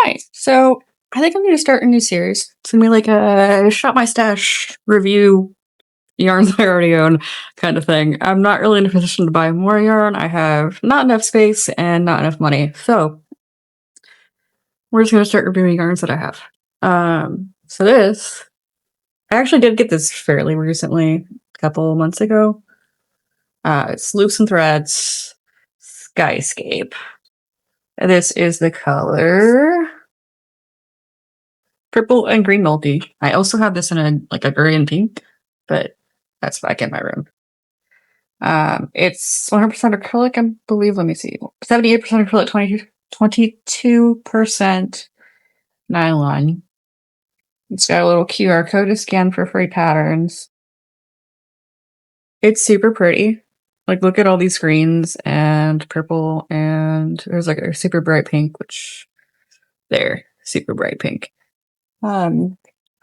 Hi. So I think I'm going to start a new series. It's going to be like a shop my stash review yarns I already own kind of thing. I'm not really in a position to buy more yarn. I have not enough space and not enough money. So we're just going to start reviewing yarns that I have. So this, I actually did get this fairly recently, a couple months ago. It's Loops and Threads Skyscape. And this is the color purple and green multi. I also have this in a gray and pink, but that's back in my room. It's 100% acrylic, I believe. Let me see. 78% acrylic, 22% nylon. It's got a little QR code to scan for free patterns. It's super pretty. Like, look at all these greens and purple, and there's like a super bright pink, which there, super bright pink. I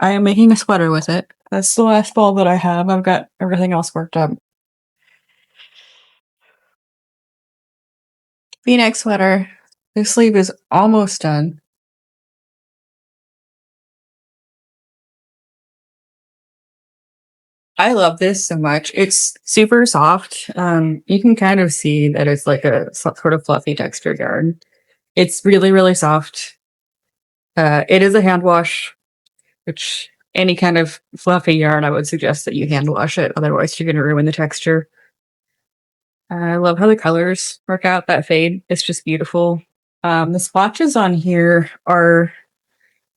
am making a sweater with it. That's the last ball that I have. I've got everything else worked up. V-neck sweater. The sleeve is almost done. I love this so much. It's super soft. You can kind of see that it's like a sort of fluffy textured yarn. It's really, really soft. It is a hand wash, which any kind of fluffy yarn, I would suggest that you hand wash it. Otherwise, you're going to ruin the texture. I love how the colors work out. That fade, it's just beautiful. The splotches on here are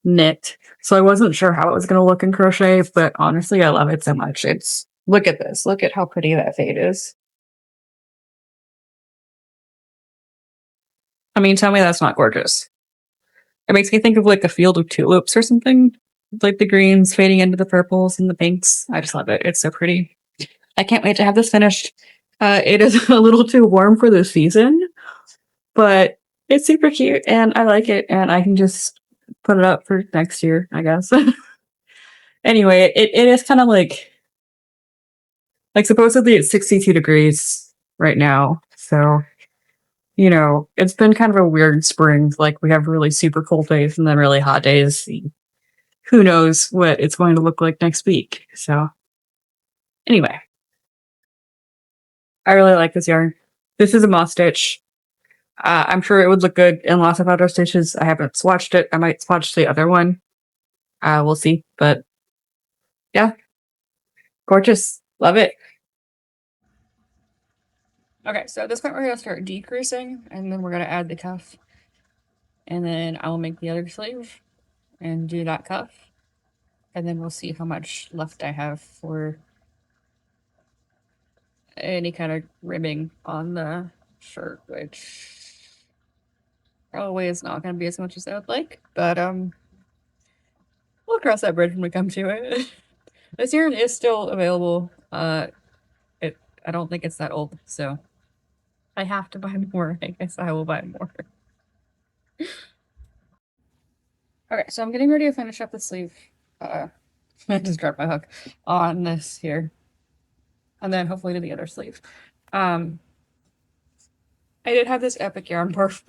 knit, so I wasn't sure how it was going to look in crochet, but honestly, I love it so much. Look at this. Look at how pretty that fade is. I mean, tell me that's not gorgeous. It makes me think of like a field of tulips or something. Like the greens fading into the purples and the pinks. I just love it. It's so pretty. I can't wait to have this finished. It is a little too warm for the season, but it's super cute and I like it, and I can just put it up for next year, I guess. Anyway, it is kind of like supposedly it's 62 degrees right now. So, it's been kind of a weird spring. Like, we have really super cold days and then really hot days. Who knows what it's going to look like next week. So, anyway, I really like this yarn. This is a moss stitch. I'm sure it would look good in lots of other stitches. I haven't swatched it. I might swatch the other one. We'll see. But yeah, gorgeous. Love it. Okay, so at this point we're gonna start decreasing, and then we're gonna add the cuff, and then I will make the other sleeve and do that cuff, and then we'll see how much left I have for any kind of ribbing on the shirt, which probably is not gonna be as much as I would like, but we'll cross that bridge when we come to it. This yarn is still available. I don't think it's that old, so I have to buy more. I guess I will buy more. Okay, so I'm getting ready to finish up the sleeve. I just dropped my hook on this here. And then hopefully to the other sleeve. I did have this epic yarn barf.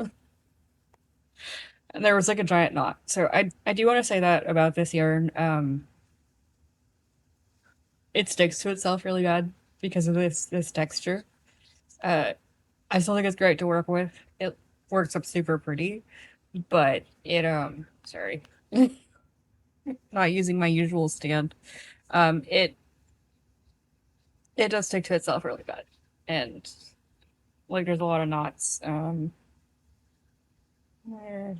And there was like a giant knot. So I do want to say that about this yarn. It sticks to itself really bad because of this texture. I still think it's great to work with. It works up super pretty, but it sorry. Not using my usual stand. It does stick to itself really bad. And like there's a lot of knots. Where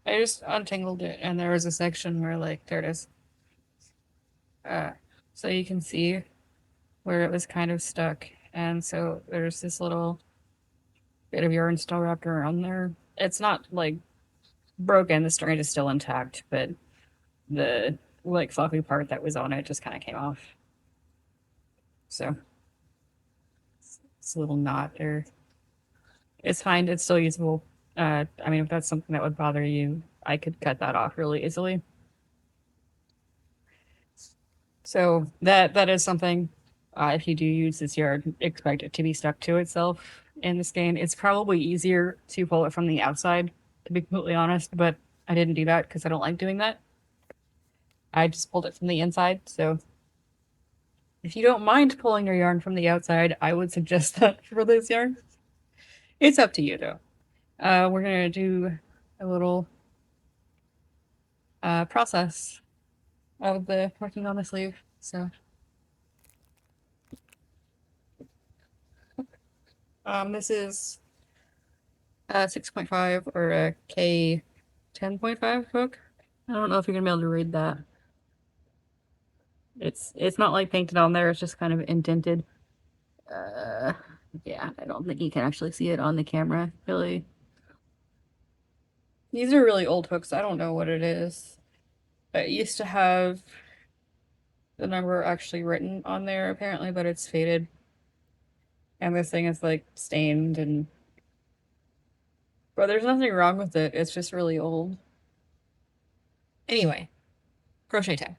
I just untangled it, and there was a section where, like, there it is. So you can see where it was kind of stuck, and so there's this little bit of yarn still wrapped around there. It's not, like, broken, the strand is still intact, but the, like, fluffy part that was on it just kind of came off. So, it's a little knot there. It's fine, it's still usable. I mean, if that's something that would bother you, I could cut that off really easily. So that is something If you do use this yarn, expect it to be stuck to itself in the skein. It's probably easier to pull it from the outside, to be completely honest, but I didn't do that because I don't like doing that. I just pulled it from the inside, so if you don't mind pulling your yarn from the outside, I would suggest that for this yarn. It's up to you, though. We're gonna do a little process of the working on the sleeve, so. This is a 6.5 or a K 10.5 hook. I don't know if you're gonna be able to read that. It's not like painted on there, it's just kind of indented. Yeah, I don't think you can actually see it on the camera, really. These are really old hooks, I don't know what it is. It used to have the number actually written on there apparently, but it's faded. And this thing is like stained and... But there's nothing wrong with it, it's just really old. Anyway, crochet time.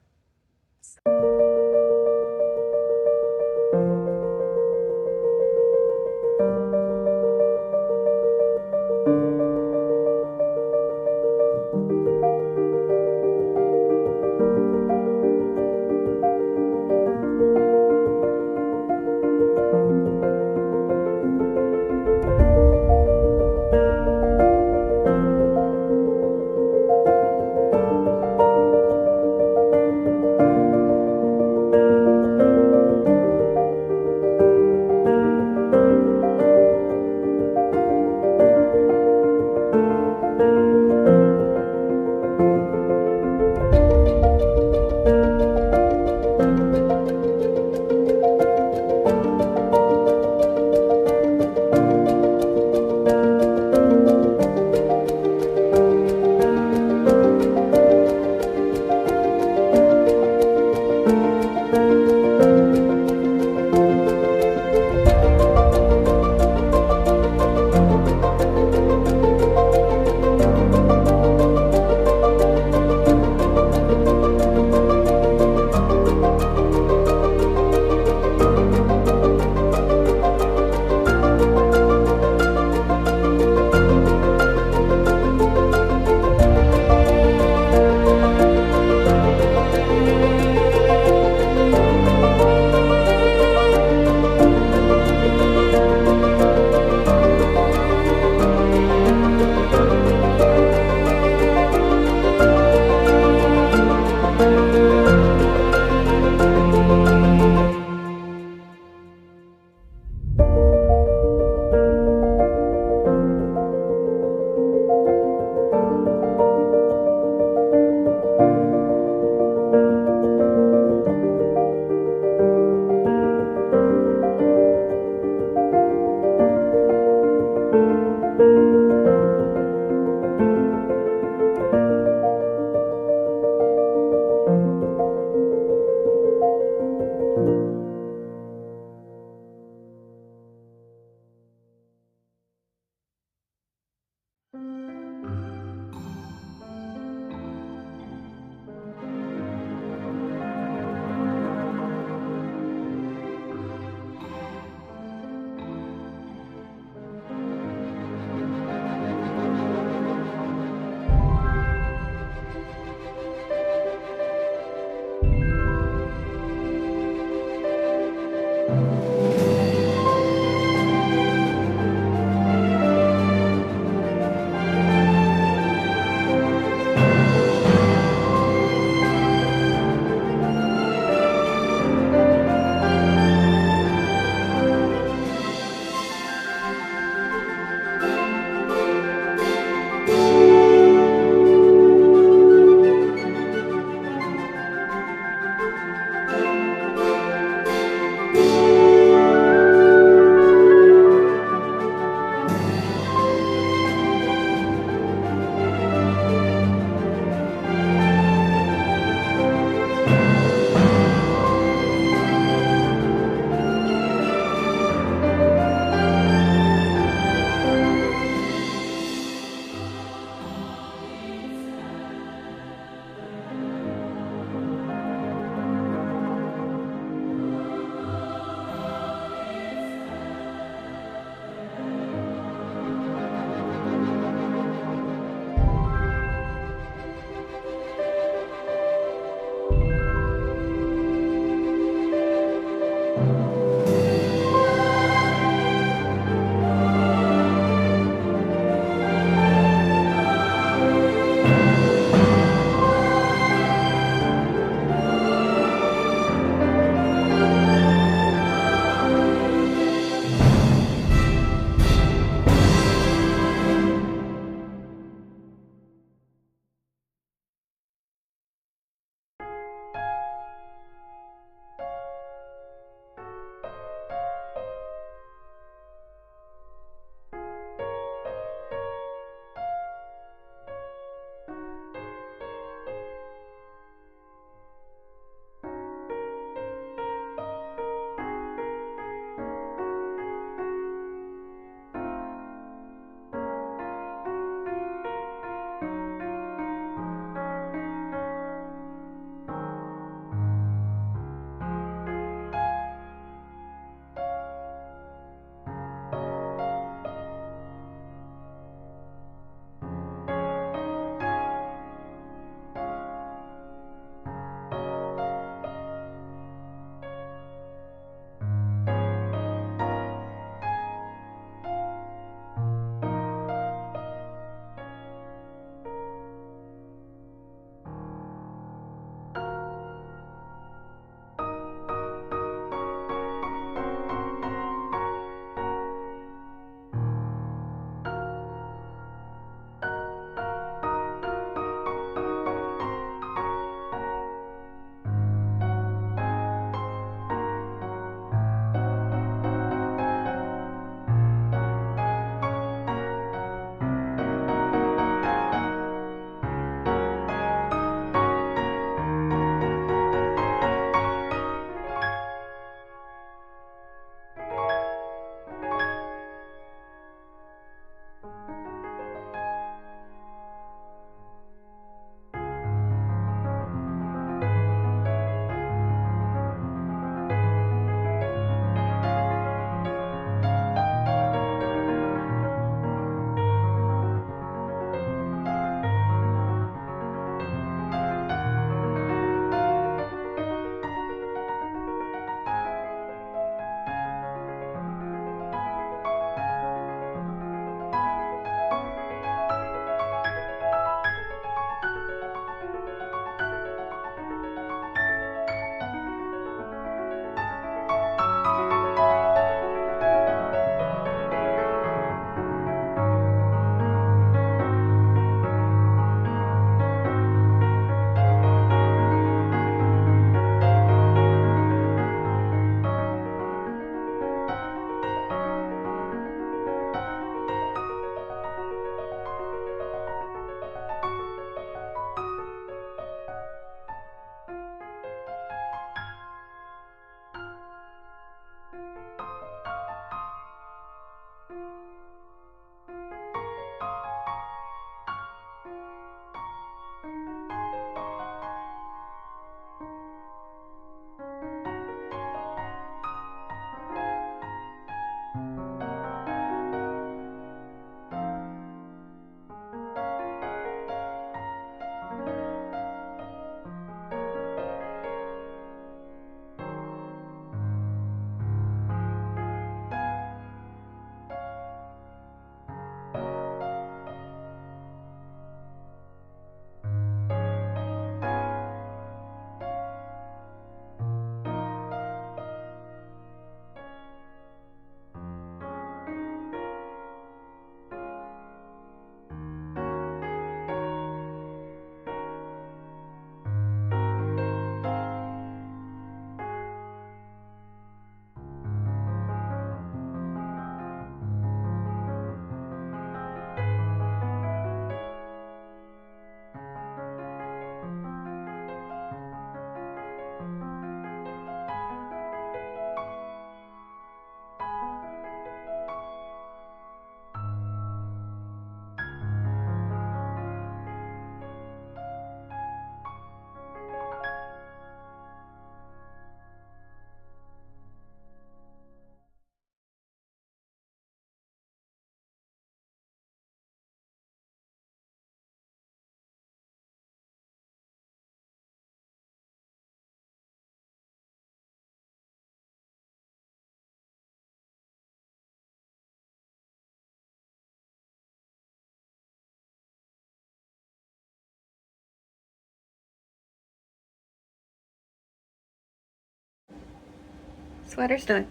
sweater's done.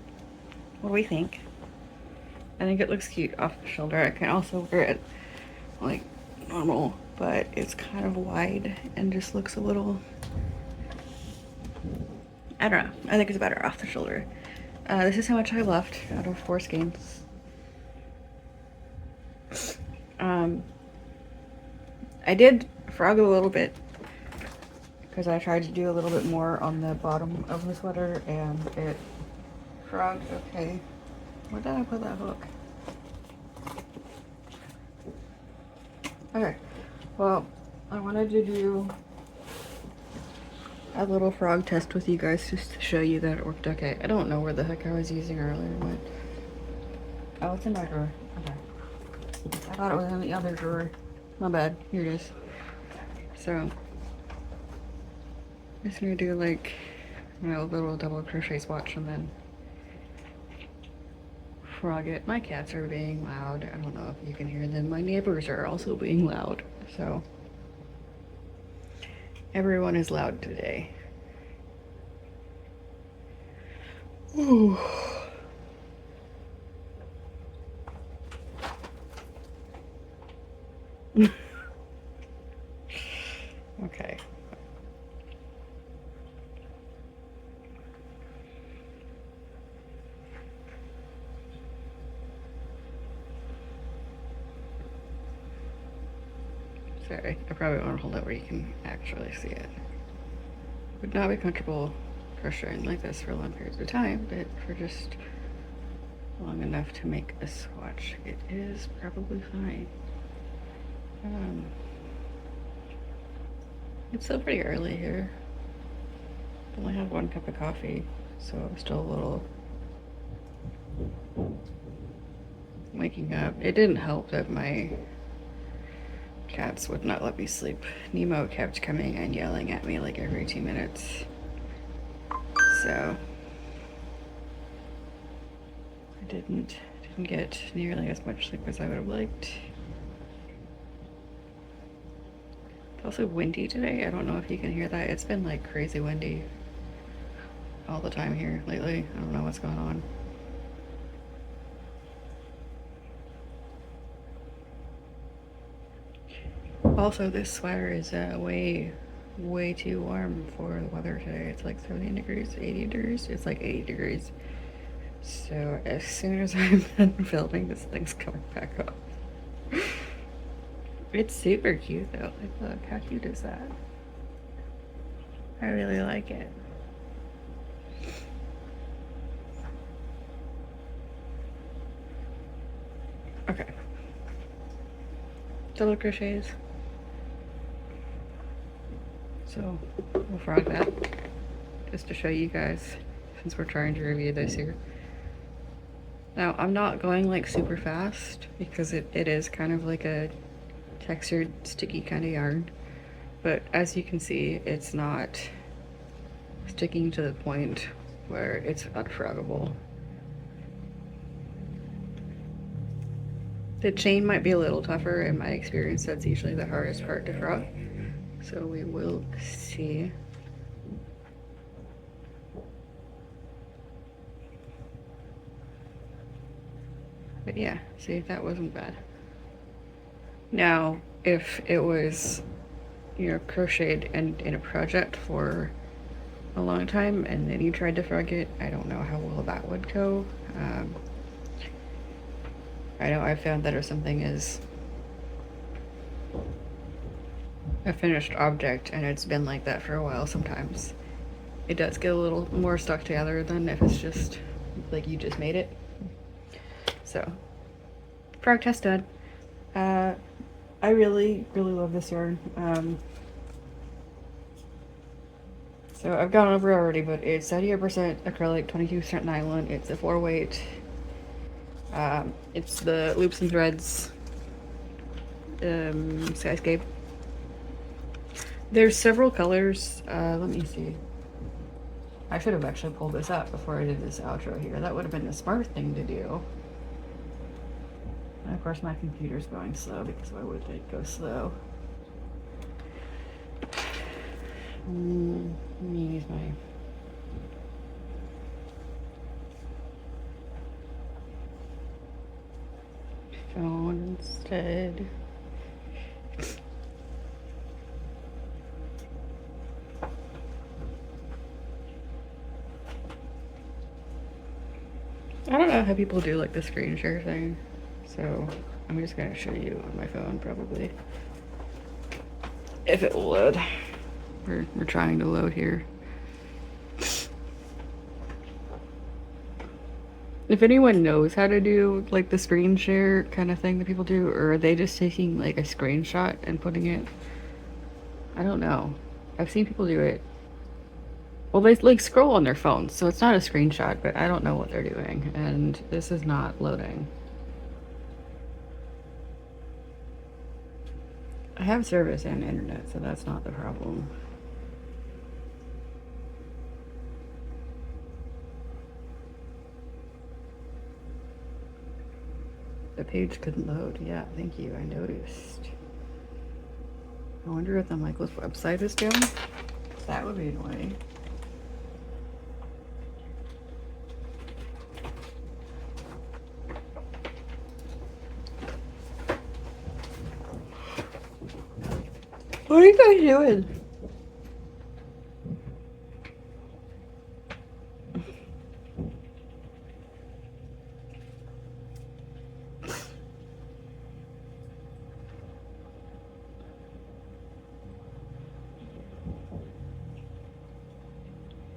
What do we think? I think it looks cute off the shoulder. I can also wear it like normal, but it's kind of wide and just looks a little, I don't know. I think it's better off the shoulder. This is how much I left out of 4 skeins. I did frog a little bit because I tried to do a little bit more on the bottom of the sweater and it frogged okay. Where did I put that hook? Okay, well, I wanted to do a little frog test with you guys just to show you that it worked okay. I don't know where the heck I was using earlier, but... Oh, it's in my drawer. Okay. I thought it was in the other drawer. My bad. Here it is. So, I'm just gonna do like, you know, a little double crochet swatch and then frog it. My cats are being loud. I don't know if you can hear them. My neighbors are also being loud. So, everyone is loud today. Ooh. Okay. Sorry, I probably want to hold it where you can actually see it. Would not be comfortable crocheting like this for long periods of time, but for just long enough to make a swatch, it is probably fine. It's still pretty early here. Only had 1 cup of coffee, so I'm still a little waking up. It didn't help that my cats would not let me sleep. Nemo kept coming and yelling at me like every 2 minutes. So I didn't get nearly as much sleep as I would have liked. It's also windy today. I don't know if you can hear that. It's been like crazy windy all the time here lately. I don't know what's going on. Also, this sweater is way too warm for the weather today. It's like 70 degrees, 80 degrees. It's like 80 degrees. So as soon as I'm done filming, this thing's coming back up. It's super cute though. Like, look, how cute is that? I really like it. Okay. Double crochets. So we'll frog that just to show you guys since we're trying to review this here. Now I'm not going like super fast because it is kind of like a textured sticky kind of yarn, but as you can see it's not sticking to the point where it's unfroggable. The chain might be a little tougher. In my experience, that's usually the hardest part to frog. So we will see. But yeah, see, that wasn't bad. Now, if it was, you know, crocheted and in a project for a long time and then you tried to frog it, I don't know how well that would go. I know I've found that if something is a finished object and it's been like that for a while, sometimes it does get a little more stuck together than if it's just like you just made it. So, frog test done. I really love this yarn. So I've gone over it already, but it's 78% acrylic, 22% nylon. It's a 4-weight. It's the Loops and Threads Skyscape. There's several colors. Let me see. I should have actually pulled this up before I did this outro here. That would have been the smart thing to do. And of course my computer's going slow because why would it go slow? Let me use my instead. I don't know how people do like the screen share thing, so I'm just gonna show you on my phone probably. If it will load. We're trying to load here. If anyone knows how to do like the screen share kind of thing that people do, or are they just taking like a screenshot and putting it? I don't know. I've seen people do it. Well, they like scroll on their phones, so it's not a screenshot, but I don't know what they're doing, and this is not loading. I have service and internet, so that's not the problem. The page couldn't load. Yeah, thank you. I noticed. I wonder if the Michael's website is down. That would be annoying. What are you guys doing?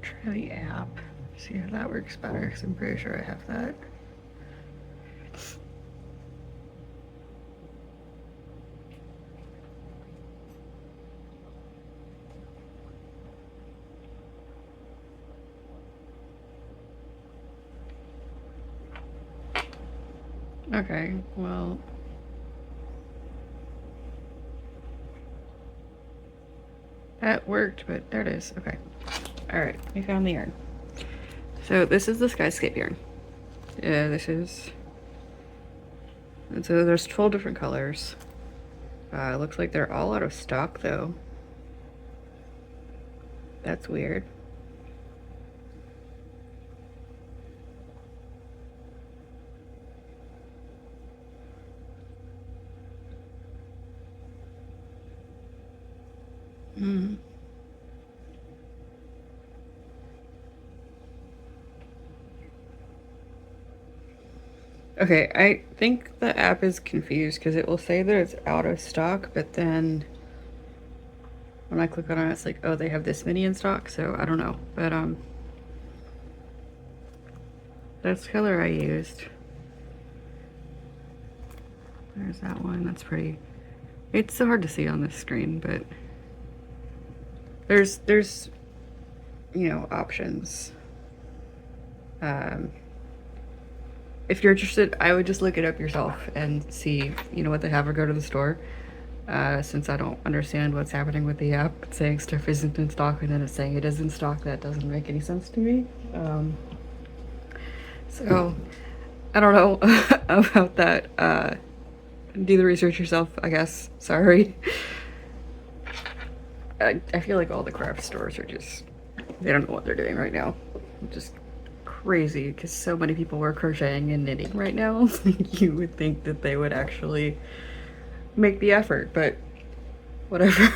Try the app. See if that works better, because I'm pretty sure I have that. Okay, well. That worked, but there it is. Okay. Alright, we found the yarn. So this is the Skyscape yarn. This is... And so there's 12 different colors. It looks like they're all out of stock, though. That's weird. Hmm. Okay, I think the app is confused because it will say that it's out of stock, but then when I click on it, it's like, oh, they have this many in stock, so I don't know. But that's the color I used. There's that one. That's pretty. It's so hard to see on this screen, but there's you know, options. If you're interested, I would just look it up yourself and see, you know, what they have, or go to the store. Since I don't understand what's happening with the app, it's saying stuff isn't in stock and then it's saying it is in stock. That doesn't make any sense to me. So I don't know about that. Do the research yourself, I guess. Sorry. I feel like all the craft stores are just, they don't know what they're doing right now. Just crazy, because so many people were crocheting and knitting right now. You would think that they would actually make the effort, but whatever.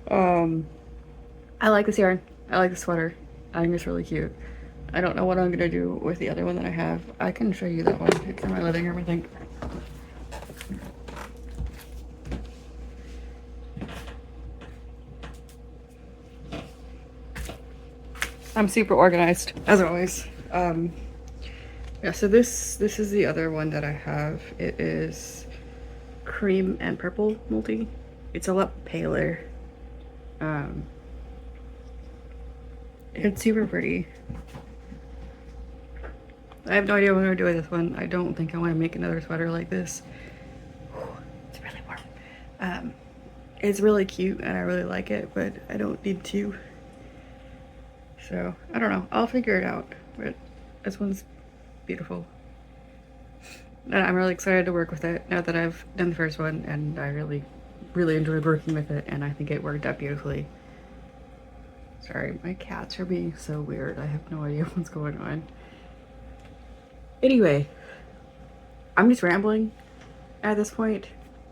I like this yarn. I like the sweater. I think it's really cute. I don't know what I'm gonna do with the other one that I have. I can show you that one. It's in my living room, I think. I'm super organized, as always. Yeah, so this is the other one that I have. It is cream and purple multi. It's a lot paler. It's super pretty. I have no idea what I'm gonna do with this one. I don't think I want to make another sweater like this. It's really warm. It's really cute and I really like it, but I don't need to. So, I don't know. I'll figure it out. But this one's beautiful. And I'm really excited to work with it now that I've done the first one, and I really, really enjoyed working with it, and I think it worked out beautifully. Sorry, my cats are being so weird. I have no idea what's going on. Anyway, I'm just rambling at this point.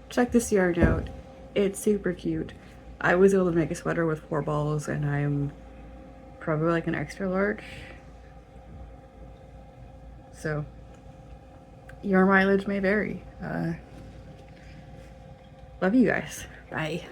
Check this yarn out. It's super cute. I was able to make a sweater with 4 balls, and I'm probably like an extra large. So your mileage may vary. Love you guys. Bye.